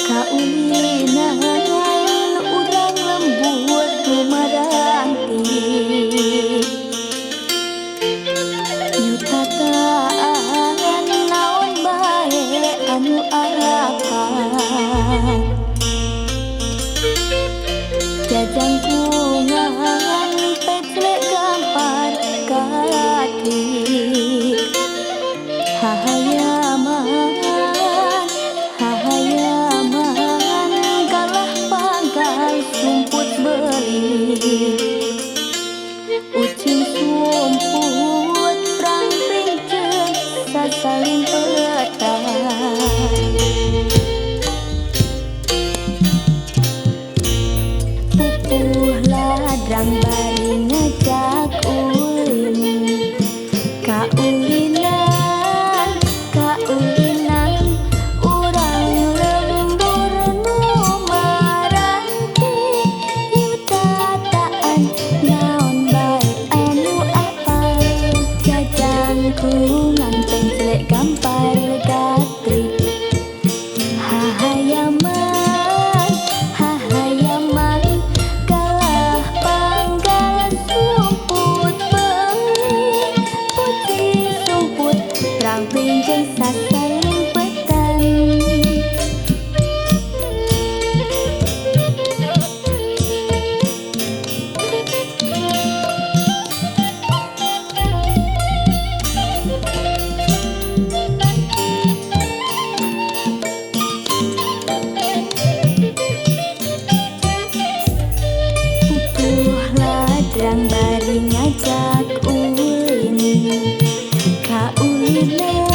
kaulinan urang lembut rumaranti nyutataan naon bae anu arapan jajang kungan pecle gampar katik hahayaman kalah panggal sumput beli ucing sumput perang rinceun sasalin petang pupuh ladrang bari ngejak ulin kaulinan urang lembur nu maranti nyutataan naon bae anu apal jajang kungan pencelek gampar gatrik hahayaman kalah panggal sumput beli putih sumput perang pinjeng sasalin petang pupuh ladrang bari ngajak ulin kaulinan